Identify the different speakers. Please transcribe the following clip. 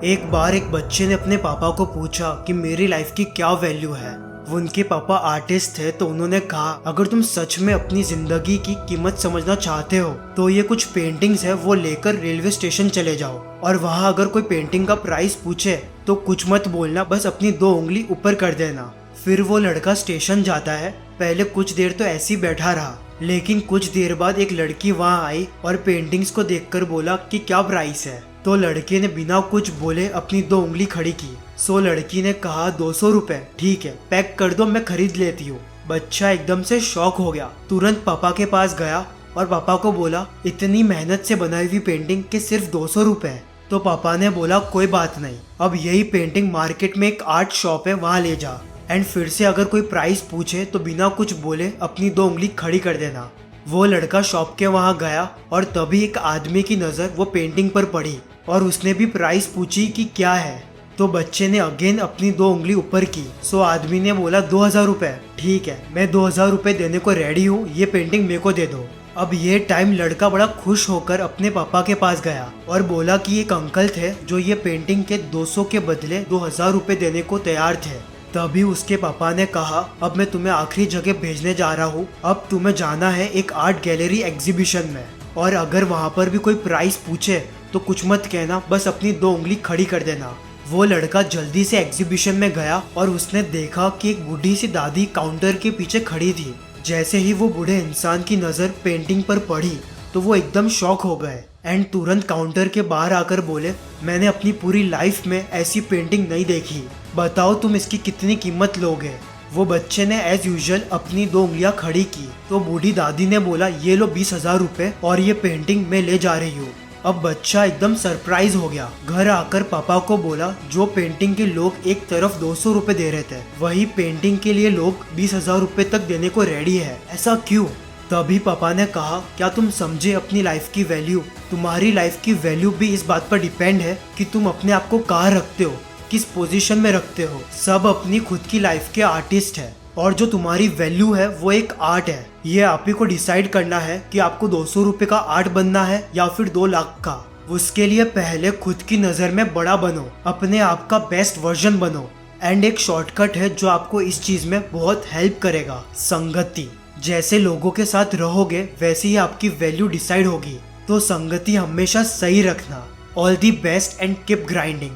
Speaker 1: एक बार एक बच्चे ने अपने पापा को पूछा कि मेरी लाइफ की क्या वैल्यू है। वो उनके पापा आर्टिस्ट थे, तो उन्होंने कहा अगर तुम सच में अपनी जिंदगी की कीमत समझना चाहते हो तो ये कुछ पेंटिंग्स है वो लेकर रेलवे स्टेशन चले जाओ और वहाँ अगर कोई पेंटिंग का प्राइस पूछे तो कुछ मत बोलना, बस अपनी 2 उंगली ऊपर कर देना। फिर वो लड़का स्टेशन जाता है। पहले कुछ देर तो ऐसे ही बैठा रहा, लेकिन कुछ देर बाद एक लड़की वहाँ आई और पेंटिंग्स को देखकर बोला कि क्या प्राइस है। तो लड़के ने बिना कुछ बोले अपनी 2 उंगली खड़ी की। सो लड़की ने कहा 200 रुपए, ठीक है पैक कर दो, मैं खरीद लेती हूँ। बच्चा एकदम से शॉक हो गया, तुरंत पापा के पास गया और पापा को बोला इतनी मेहनत से बनाई हुई पेंटिंग के सिर्फ 200 रुपए। तो पापा ने बोला कोई बात नहीं, अब यही पेंटिंग मार्केट में एक आर्ट शॉप है, वहाँ ले जा, एंड फिर से अगर कोई प्राइस पूछे तो बिना कुछ बोले अपनी 2 उंगली खड़ी कर देना। वो लड़का शॉप के वहाँ गया और तभी एक आदमी की नज़र वो पेंटिंग पर पड़ी और उसने भी प्राइस पूछी कि क्या है। तो बच्चे ने अगेन अपनी 2 उंगली ऊपर की। सो आदमी ने बोला 2000 रुपए, ठीक है मैं 2000 रुपए देने को रेडी हूँ, ये पेंटिंग मेरे को दे दो। अब ये टाइम लड़का बड़ा खुश होकर अपने पापा के पास गया और बोला कि एक अंकल थे जो ये पेंटिंग के 200 के बदले 2000 रुपए देने को तैयार थे। तभी उसके पापा ने कहा अब मैं तुम्हें आखिरी जगह भेजने जा रहा हूँ, अब तुम्हें जाना है एक आर्ट गैलरी एग्जीबिशन में, और अगर वहाँ पर भी कोई प्राइस पूछे तो कुछ मत कहना, बस अपनी 2 उंगली खड़ी कर देना। वो लड़का जल्दी से एग्जीबिशन में गया और उसने देखा कि एक बूढ़ी सी दादी काउंटर के पीछे खड़ी थी। जैसे ही वो बूढ़े इंसान की नज़र पेंटिंग पर पड़ी तो वो एकदम शॉक हो गए एंड तुरंत काउंटर के बाहर आकर बोले मैंने अपनी पूरी लाइफ में ऐसी पेंटिंग नहीं देखी, बताओ तुम इसकी कितनी कीमत लोगे। वो बच्चे ने एज यूजुअल अपनी 2 उंगलियां खड़ी की तो बूढ़ी दादी ने बोला ये लो 20,000 रुपए और ये पेंटिंग मैं ले जा रही हूँ। अब बच्चा एकदम सरप्राइज हो गया। घर आकर पापा को बोला जो पेंटिंग के लोग एक तरफ 200 रुपए दे रहे थे, वही पेंटिंग के लिए लोग 20,000 रुपए तक देने को रेडी है, ऐसा क्यों। तभी पापा ने कहा क्या तुम समझे अपनी लाइफ की वैल्यू। तुम्हारी लाइफ की वैल्यू भी इस बात पर डिपेंड है कि तुम अपने आप को कहाँ रखते हो, किस पोजीशन में रखते हो। सब अपनी खुद की लाइफ के आर्टिस्ट है और जो तुम्हारी वैल्यू है वो एक आर्ट है। ये आप ही को डिसाइड करना है कि आपको 200 रुपए का आर्ट बनना है या फिर 2 लाख का। उसके लिए पहले खुद की नज़र में बड़ा बनो, अपने आप का बेस्ट वर्जन बनो। एंड एक शॉर्टकट है जो आपको इस चीज में बहुत हेल्प करेगा, संगति। जैसे लोगों के साथ रहोगे वैसे ही आपकी वैल्यू डिसाइड होगी, तो संगति हमेशा सही रखना। All the best and keep grinding.